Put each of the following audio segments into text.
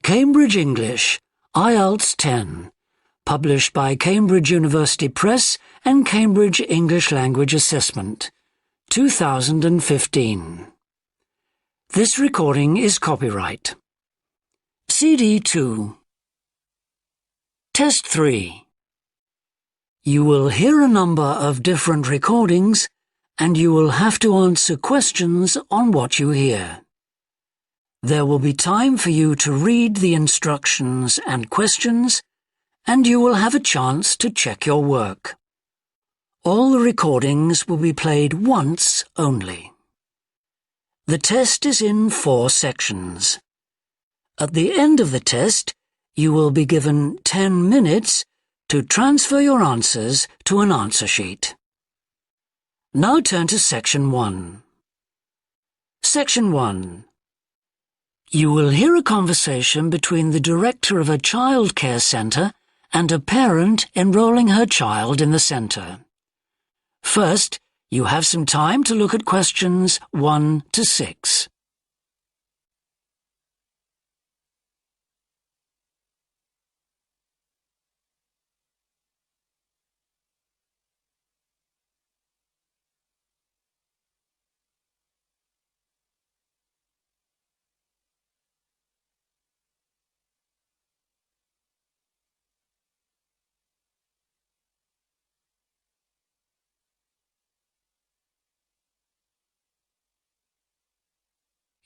Cambridge English, IELTS 10, published by Cambridge University Press and Cambridge English Language Assessment, 2015. This recording is copyright. CD 2. Test 3. You will hear a number of different recordings and you will have to answer questions on what you hear. There will be time for you to read the instructions and questions, and you will have a chance to check your work. All the recordings will be played once only. The test is in 4 sections. At the end of the test, you will be given 10 minutes to transfer your answers to an answer sheet. Now turn to Section 1. Section 1. You will hear a conversation between the director of a childcare centre and a parent enrolling her child in the centre. First, you have some time to look at questions 1 to 6.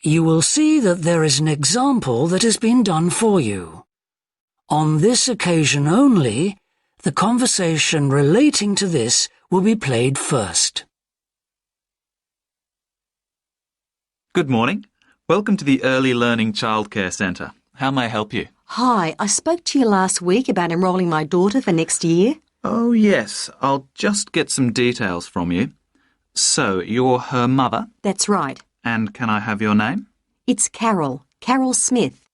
You will see that there is an example that has been done for you. On this occasion only, the conversation relating to this will be played first. Good morning. Welcome to the Early Learning Childcare Centre. How may I help you? Hi, I spoke to you last week about enrolling my daughter for next year. Oh, yes. I'll just get some details from you. So, you're her mother? That's right. And can I have your name? It's Carol Smith.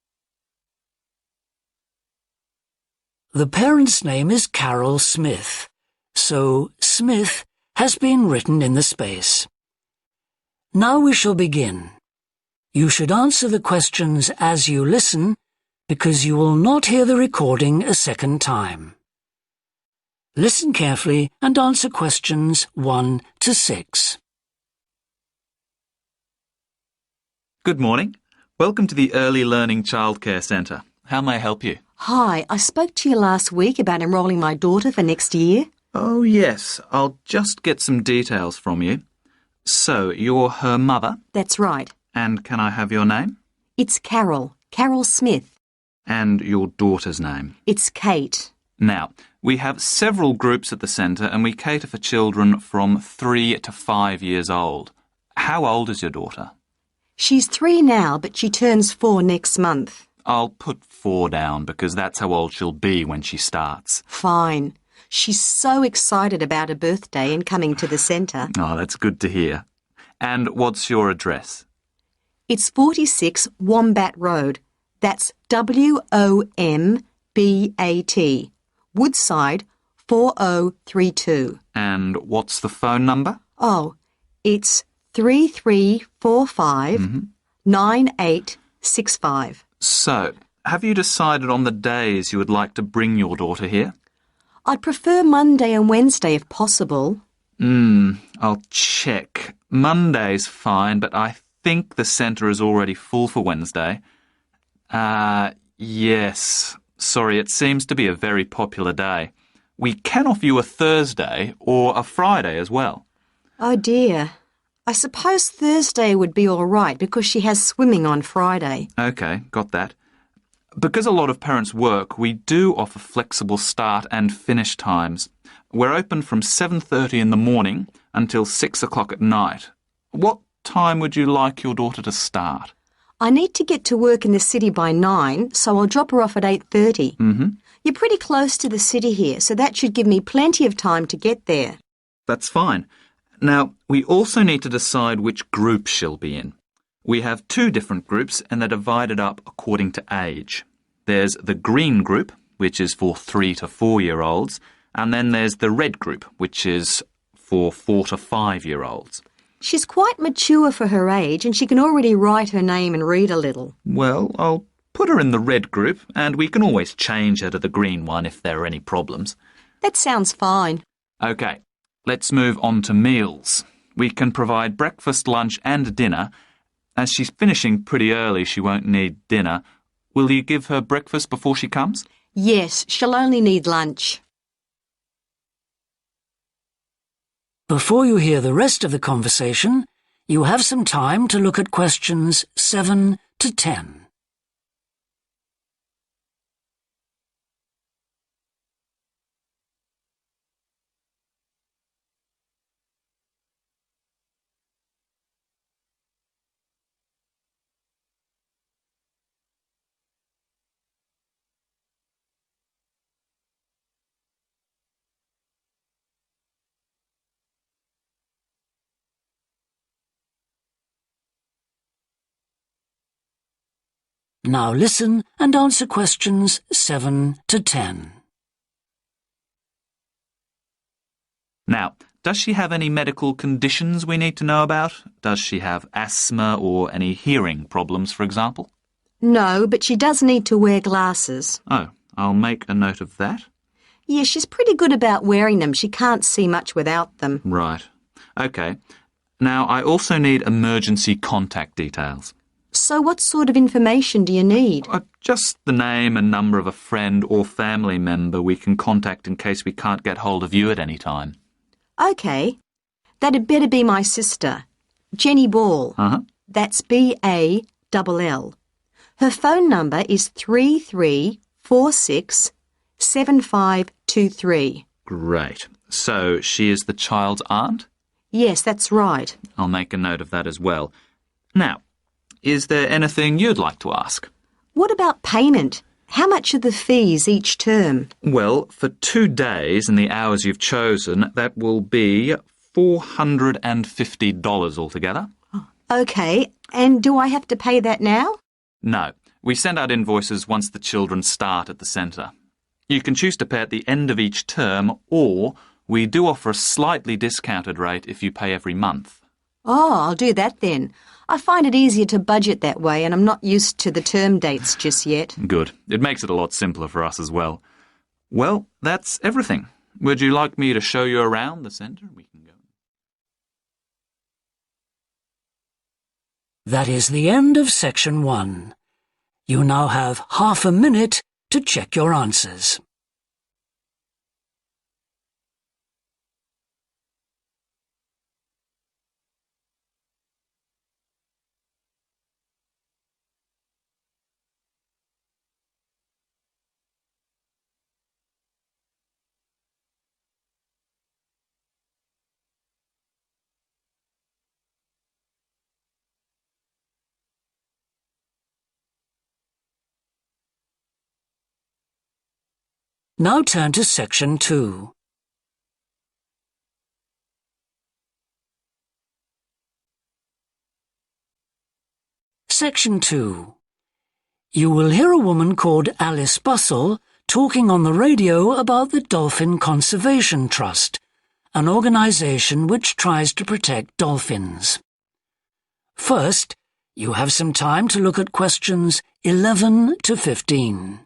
The parent's name is Carol Smith, so Smith has been written in the space. Now we shall begin. You should answer the questions as you listen, because you will not hear the recording a second time. Listen carefully and answer questions 1 to 6. Good morning. Welcome to the Early Learning Childcare Centre. How may I help you? Hi, I spoke to you last week about enrolling my daughter for next year. Oh, yes. I'll just get some details from you. So, you're her mother? That's right. And can I have your name? It's Carol Smith. And your daughter's name? It's Kate. Now, we have several groups at the centre and we cater for children from 3 to 5 years old. How old is your daughter? She's 3 now, but she turns 4 next month. I'll put 4 down because that's how old she'll be when she starts. Fine. She's so excited about her birthday and coming to the centre. Oh, that's good to hear. And what's your address? It's 46 Wombat Road. That's WOMBAT. Woodside 4032. And what's the phone number? Oh, it's 3345 9865. So, have you decided on the days you would like to bring your daughter here? I'd prefer Monday and Wednesday if possible. I'll check. Monday's fine, but I think the centre is already full for Wednesday. Yes. Sorry, it seems to be a very popular day. We can offer you a Thursday or a Friday as well. Oh dear. I suppose Thursday would be all right because she has swimming on Friday. OK, got that. Because a lot of parents work, we do offer flexible start and finish times. We're open from 7:30 in the morning until 6 o'clock at night. What time would you like your daughter to start? I need to get to work in the city by 9, so I'll drop her off at 8:30. You're pretty close to the city here, so that should give me plenty of time to get there. That's fine. Now, we also need to decide which group she'll be in. We have 2 different groups and they're divided up according to age. There's the green group, which is for 3 to 4-year-olds, and then there's the red group, which is for 4 to 5-year-olds. She's quite mature for her age and she can already write her name and read a little. Well, I'll Put her in the red group, and we can always change her to the green one if there are any problems. That sounds fine. OK, let's move on to meals. We can provide breakfast, lunch and dinner. As she's finishing pretty early, she won't need dinner. Will you give her breakfast before she comes? Yes, she'll only need lunch. Before you hear the rest of the conversation, you have some time to look at questions 7 to 10. Now listen and answer questions 7 to 10. Now, does she have any medical conditions we need to know about? Does she have asthma or any hearing problems, for example? No, but she does need to wear glasses. Oh, I'll make a note of that. Yeah, she's pretty good about wearing them. She can't see much without them. Right. OK. Now, I also need emergency contact details. So what sort of information do you need? Just the name and number of a friend or family member we can contact in case we can't get hold of you at any time. OK. That'd better be my sister, Jenny Ball. That's B-A-L-L. Her phone number is 33467523. Great. So she is the child's aunt? Yes, that's right. I'll make a note of that as well. Now, is there anything you'd like to ask? What about payment? How much are the fees each term? Well, for 2 days and the hours you've chosen, that will be $450 altogether. OK, and do I have to pay that now? No, we send out invoices once the children start at the centre. You can choose to pay at the end of each term, or we do offer a slightly discounted rate if you pay every month. Oh, I'll do that then. I find it easier to budget that way, and I'm not used to the term dates just yet. Good. It makes it a lot simpler for us as well. Well, that's everything. Would you like me to show you around the centre? We can go. That is the end of section 1. You now have half a minute to check your answers. Now turn to section 2. Section 2. You will hear a woman called Alice Bustle talking on the radio about the Dolphin Conservation Trust, an organisation which tries to protect dolphins. First, you have some time to look at questions 11 to 15.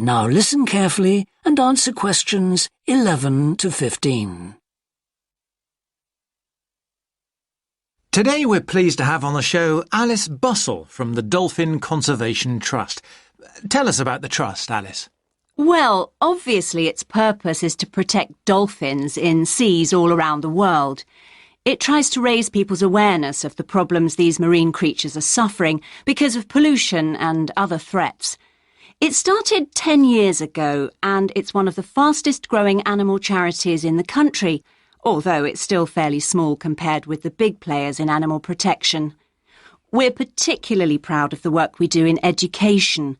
Now listen carefully and answer questions 11 to 15. Today we're pleased to have on the show Alice Bustle from the Dolphin Conservation Trust. Tell us about the trust, Alice. Well, obviously its purpose is to protect dolphins in seas all around the world. It tries to raise people's awareness of the problems these marine creatures are suffering because of pollution and other threats. It started 10 years ago, and it's one of the fastest growing animal charities in the country, although it's still fairly small compared with the big players in animal protection. We're particularly proud of the work we do in education.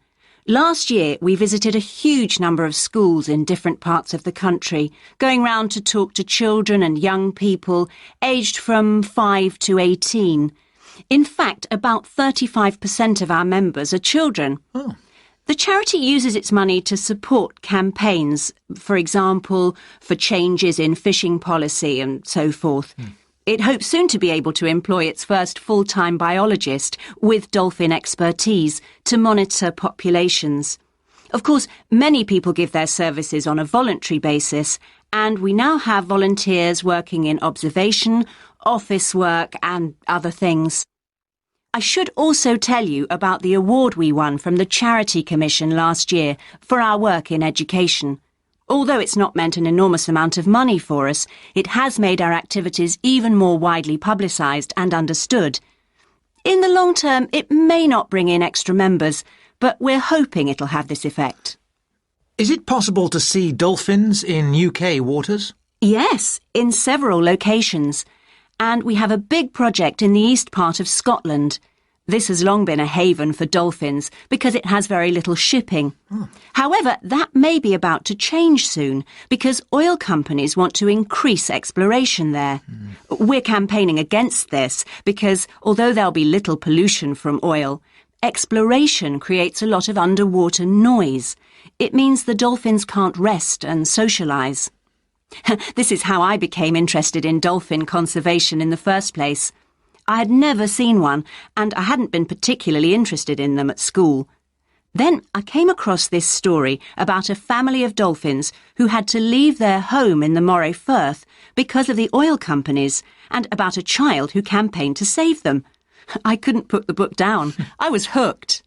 Last year, we visited a huge number of schools in different parts of the country, going round to talk to children and young people aged from 5 to 18. In fact, about 35% of our members are children. Oh. The charity uses its money to support campaigns, for example, for changes in fishing policy and so forth. It hopes soon to be able to employ its first full-time biologist with dolphin expertise to monitor populations. Of course, many people give their services on a voluntary basis, and we now have volunteers working in observation, office work and other things. I should also tell you about the award we won from the Charity Commission last year for our work in education. Although it's not meant an enormous amount of money for us, it has made our activities even more widely publicised and understood. In the long term, it may not bring in extra members, but we're hoping it'll have this effect. Is it possible to see dolphins in UK waters? Yes, in several locations. And we have a big project in the east part of Scotland. This has long been a haven for dolphins because it has very little shipping. However, that may be about to change soon because oil companies want to increase exploration there. We're campaigning against this because although there'll be little pollution from oil, exploration creates a lot of underwater noise. It means the dolphins can't rest and socialise. This is how I became interested in dolphin conservation in the first place. I had never seen one, and I hadn't been particularly interested in them at school. Then I came across this story about a family of dolphins who had to leave their home in the Moray Firth because of the oil companies, and about a child who campaigned to save them. I couldn't put the book down. I was hooked.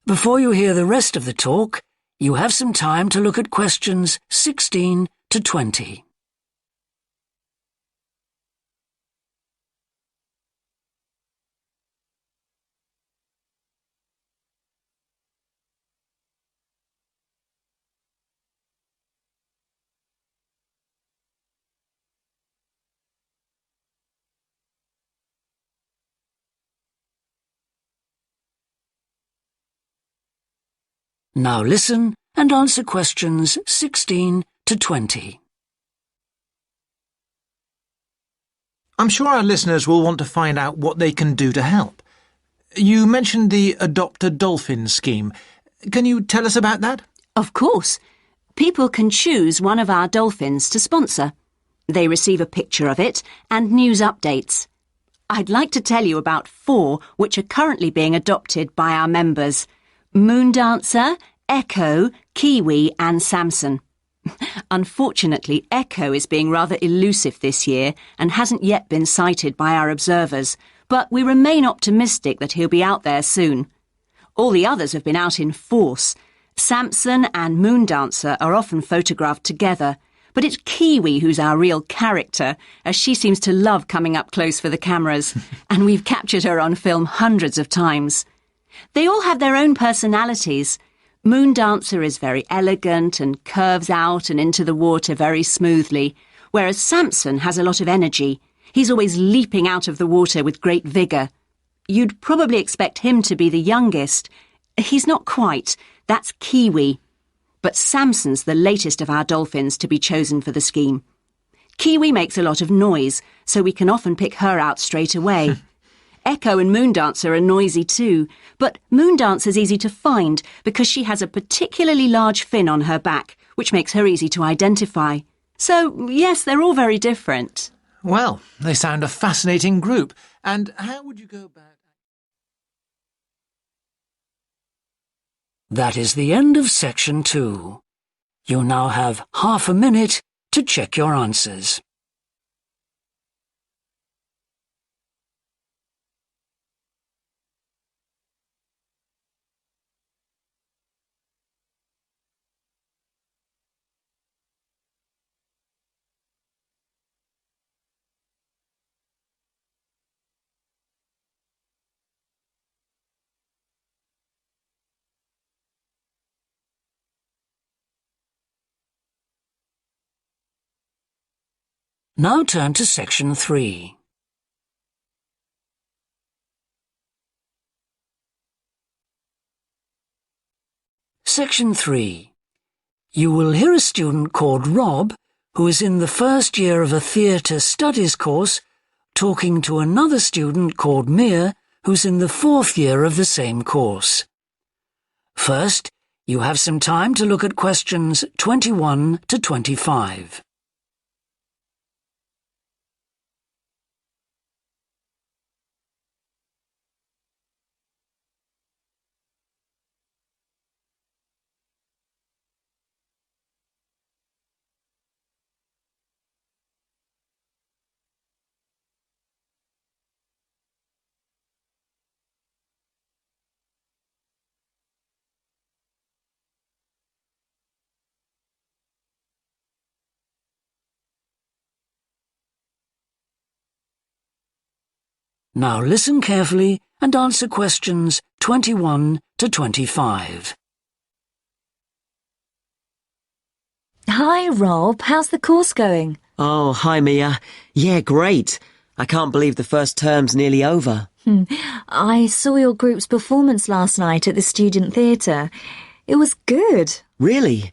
Before you hear the rest of the talk, you have some time to look at questions 16 to 20. Now listen and answer questions 16 to 20. I'm sure our listeners will want to find out what they can do to help. You mentioned the Adopt a Dolphin scheme. Can you tell us about that? Of course. People can choose one of our dolphins to sponsor. They receive a picture of it and news updates. I'd like to tell you about 4 which are currently being adopted by our members: Moondancer, Echo, Kiwi and Samson. Unfortunately, Echo is being rather elusive this year and hasn't yet been sighted by our observers, but we remain optimistic that he'll be out there soon. All the others have been out in force. Samson and Moondancer are often photographed together, but it's Kiwi who's our real character, as she seems to love coming up close for the cameras, and we've captured her on film hundreds of times. They all have their own personalities. Moondancer is very elegant and curves out and into the water very smoothly, whereas Samson has a lot of energy. He's always leaping out of the water with great vigour. You'd probably expect him to be the youngest. He's not quite. That's Kiwi. But Samson's the latest of our dolphins to be chosen for the scheme. Kiwi makes a lot of noise, so we can often pick her out straight away. Echo and Moondancer are noisy too, but Moondancer's easy to find because she has a particularly large fin on her back, which makes her easy to identify. So, yes, they're all very different. Well, they sound a fascinating group. And how would you go about... That is the end of section 2. You now have half a minute to check your answers. Now turn to Section 3. Section 3. You will hear a student called Rob, who is in the first year of a theatre studies course, talking to another student called Mia, who's in the fourth year of the same course. First, you have some time to look at questions 21 to 25. Now listen carefully and answer questions 21 to 25. Hi, Rob. How's the course going? Oh, hi, Mia. Yeah, great. I can't believe the first term's nearly over. I saw your group's performance last night at the student theatre. It was good. Really?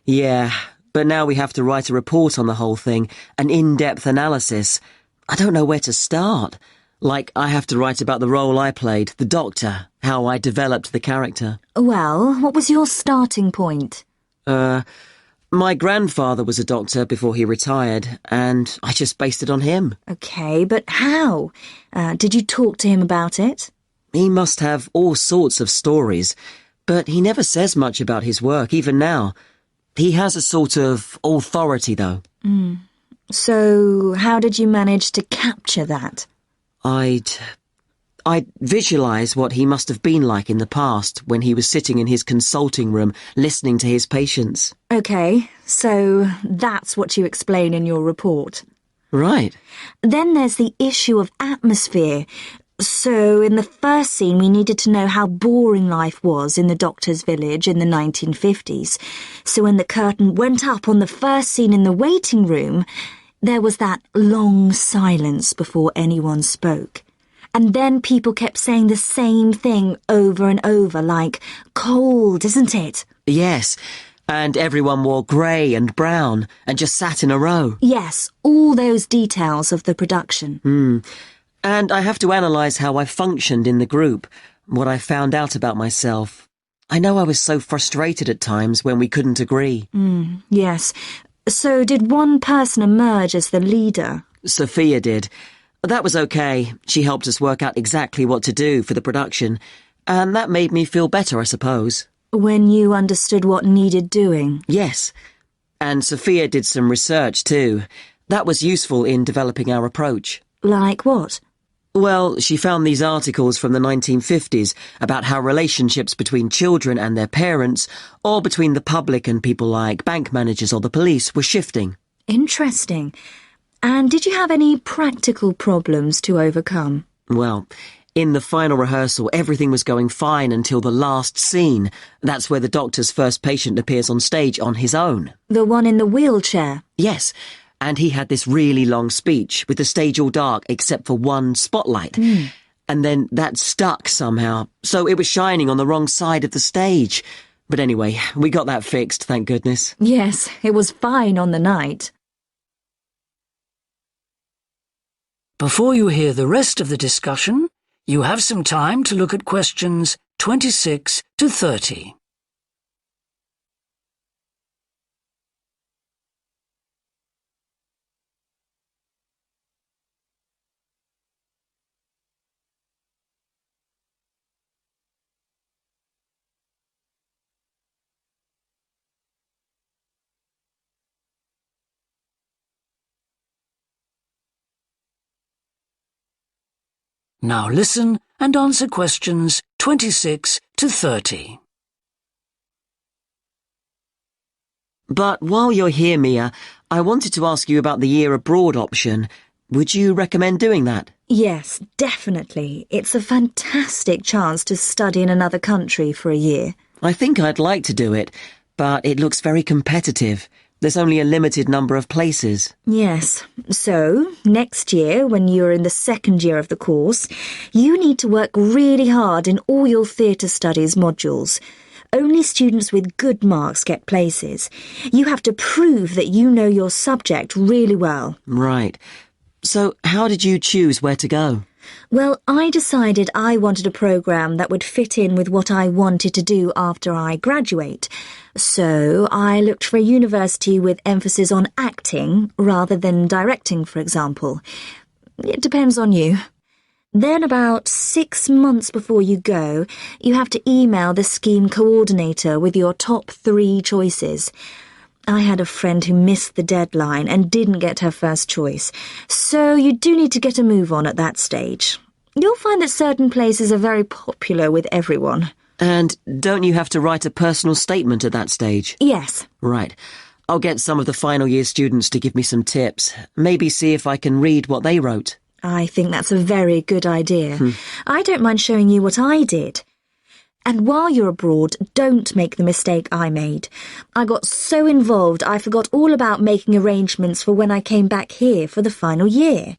Yeah, but now we have to write a report on the whole thing, an in-depth analysis. I don't know where to start. Like, I have to write about the role I played, the doctor, how I developed the character. Well, what was your starting point? My grandfather was a doctor before he retired, and I just based it on him. Okay, but how? Did you talk to him about it? He must have all sorts of stories, but he never says much about his work, even now. He has a sort of authority, though. So, how did you manage to capture that? I'd visualise what he must have been like in the past when he was sitting in his consulting room listening to his patients. Okay, so that's what you explain in your report. Right. Then there's the issue of atmosphere. So in the first scene we needed to know how boring life was in the doctor's village in the 1950s. So when the curtain went up on the first scene in the waiting room, there was that long silence before anyone spoke. And then people kept saying the same thing over and over, like, cold, isn't it? Yes, and everyone wore grey and brown and just sat in a row. Yes, all those details of the production. And I have to analyse how I functioned in the group, what I found out about myself. I know I was so frustrated at times when we couldn't agree. Yes. So did one person emerge as the leader? Sophia did. That was okay. She helped us work out exactly what to do for the production, and that made me feel better, I suppose. When you understood what needed doing? Yes. And Sophia did some research too. That was useful in developing our approach. Like what? Well, she found these articles from the 1950s about how relationships between children and their parents, or between the public and people like bank managers or the police, were shifting. Interesting. And did you have any practical problems to overcome? Well, in the final rehearsal, everything was going fine until the last scene. That's where the doctor's first patient appears on stage on his own. The one in the wheelchair? Yes. And he had this really long speech with the stage all dark except for one spotlight. And then that stuck somehow, so it was shining on the wrong side of the stage. But anyway, we got that fixed, thank goodness. Yes, it was fine on the night. Before you hear the rest of the discussion, you have some time to look at questions 26 to 30. Now listen and answer questions 26 to 30. But while you're here, Mia, I wanted to ask you about the year abroad option. Would you recommend doing that? Yes, definitely. It's a fantastic chance to study in another country for a year. I think I'd like to do it, but it looks very competitive. There's only a limited number of places. Yes. So, next year, when you're in the second year of the course, you need to work really hard in all your theatre studies modules. Only students with good marks get places. You have to prove that you know your subject really well. Right. So, how did you choose where to go? Well, I decided I wanted a programme that would fit in with what I wanted to do after I graduate. So I looked for a university with emphasis on acting rather than directing, for example. It depends on you. Then about 6 months before you go, you have to email the scheme coordinator with your top 3 choices. I had a friend who missed the deadline and didn't get her first choice, so you do need to get a move on at that stage. You'll find that certain places are very popular with everyone. And don't you have to write a personal statement at that stage? Yes. Right. I'll get some of the final year students to give me some tips. Maybe see if I can read what they wrote. I think that's a very good idea. I don't mind showing you what I did. And while you're abroad, don't make the mistake I made. I got so involved I forgot all about making arrangements for when I came back here for the final year.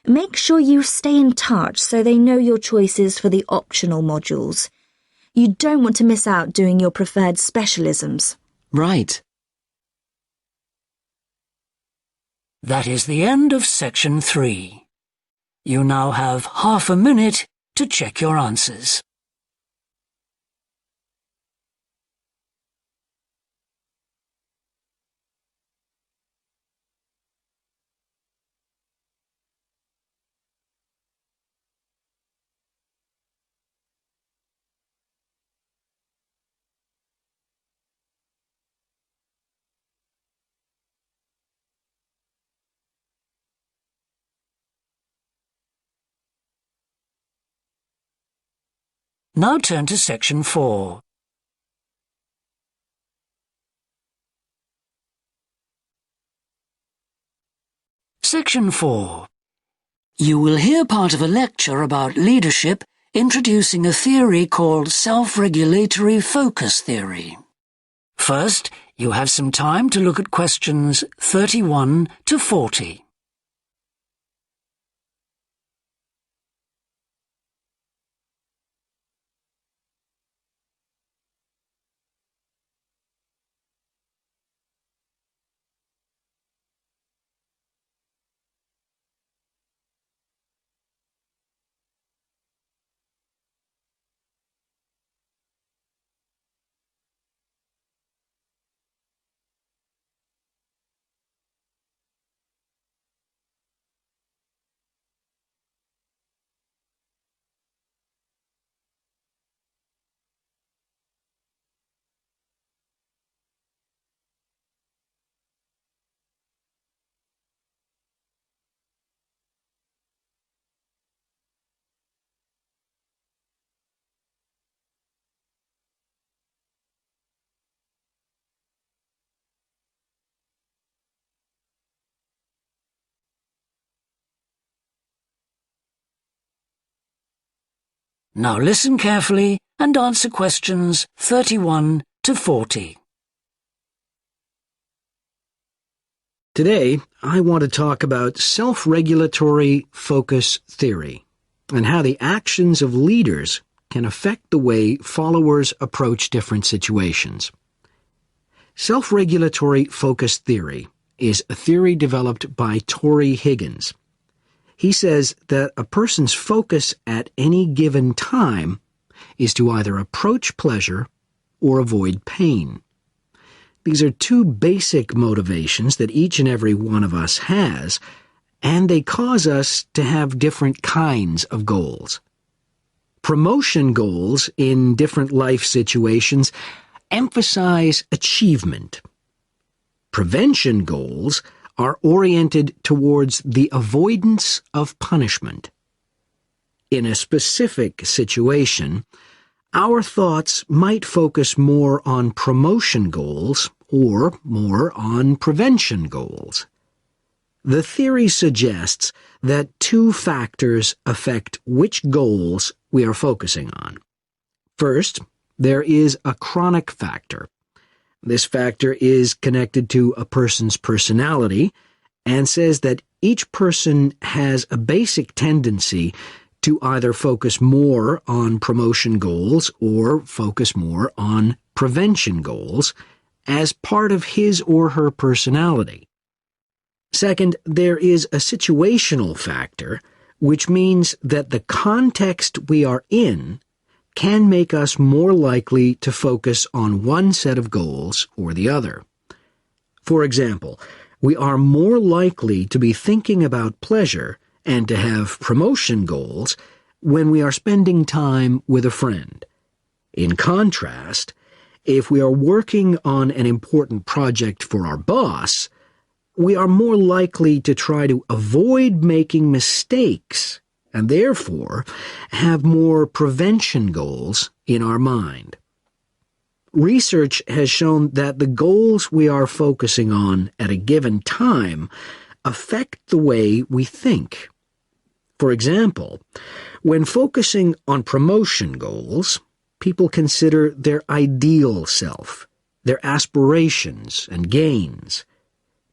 Make sure you stay in touch so they know your choices for the optional modules. You don't want to miss out doing your preferred specialisms. Right. That is the end of section 3. You now have half a minute to check your answers. Now turn to section 4. Section 4. You will hear part of a lecture about leadership introducing a theory called self-regulatory focus theory. First, you have some time to look at questions 31 to 40. Now listen carefully and answer questions 31 to 40. Today, I want to talk about self-regulatory focus theory and how the actions of leaders can affect the way followers approach different situations. Self-regulatory focus theory is a theory developed by Torrey Higgins. He says that a person's focus at any given time is to either approach pleasure or avoid pain. These are 2 basic motivations that each and every one of us has, and they cause us to have different kinds of goals. Promotion goals in different life situations emphasize achievement. Prevention goals are oriented towards the avoidance of punishment. In a specific situation, our thoughts might focus more on promotion goals or more on prevention goals. The theory suggests that 2 factors affect which goals we are focusing on. First, there is a chronic factor. This factor is connected to a person's personality and says that each person has a basic tendency to either focus more on promotion goals or focus more on prevention goals as part of his or her personality. Second, there is a situational factor, which means that the context we are in can make us more likely to focus on one set of goals or the other. For example, we are more likely to be thinking about pleasure and to have promotion goals when we are spending time with a friend. In contrast, if we are working on an important project for our boss, we are more likely to try to avoid making mistakes and therefore have more prevention goals in our mind. Research has shown that the goals we are focusing on at a given time affect the way we think. For example, when focusing on promotion goals, people consider their ideal self, their aspirations and gains.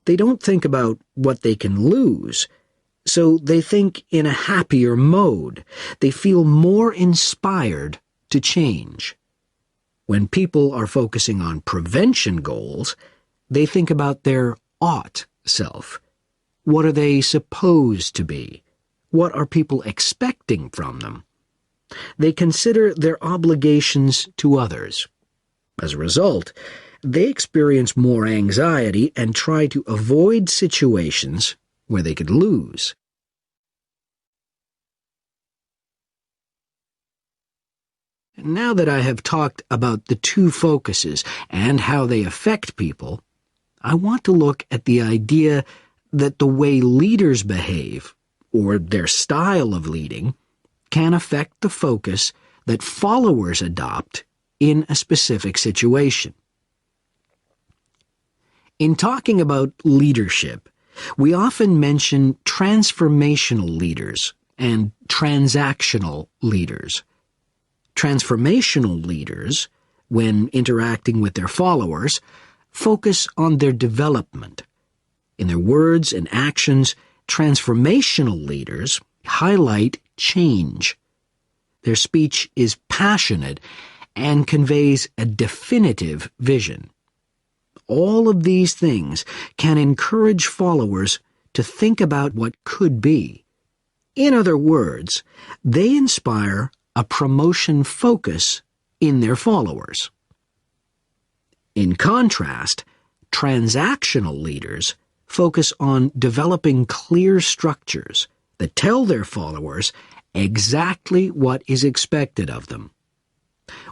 They don't think about what they can lose, so they think in a happier mode. They feel more inspired to change. When people are focusing on prevention goals, they think about their ought self. What are they supposed to be? What are people expecting from them? They consider their obligations to others. As a result, they experience more anxiety and try to avoid situations where they could lose. Now that I have talked about the two focuses and how they affect people, I want to look at the idea that the way leaders behave, or their style of leading, can affect the focus that followers adopt in a specific situation. In talking about leadership, we often mention transformational leaders and transactional leaders. Transformational leaders, when interacting with their followers, focus on their development. In their words and actions, transformational leaders highlight change. Their speech is passionate and conveys a definitive vision. All of these things can encourage followers to think about what could be. In other words, they inspire a promotion focus in their followers. In contrast, transactional leaders focus on developing clear structures that tell their followers exactly what is expected of them.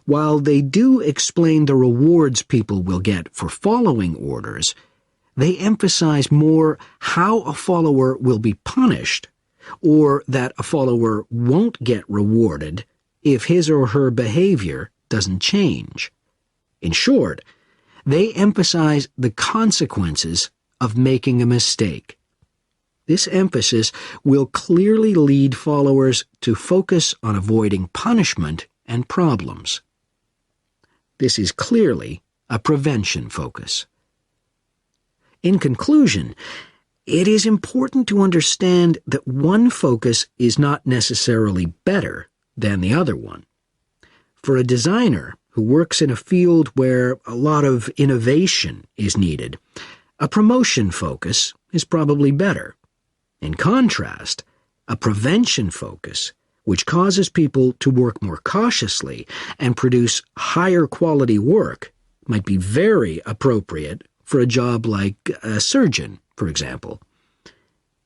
While they do explain the rewards people will get for following orders, they emphasize more how a follower will be punished, or that a follower won't get rewarded if his or her behavior doesn't change. In short, they emphasize the consequences of making a mistake. This emphasis will clearly lead followers to focus on avoiding punishment and problems. This is clearly a prevention focus. In conclusion, it is important to understand that one focus is not necessarily better than the other one. For a designer who works in a field where a lot of innovation is needed, a promotion focus is probably better. In contrast, a prevention focus, which causes people to work more cautiously and produce higher quality work, might be very appropriate for a job like a surgeon, for example.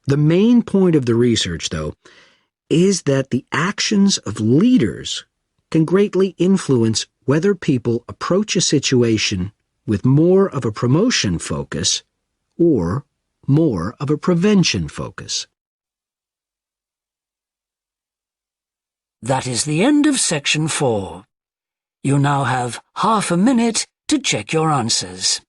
The main point of the research, though, is that the actions of leaders can greatly influence whether people approach a situation with more of a promotion focus or more of a prevention focus. That is the end of section 4. You now have half a minute to check your answers.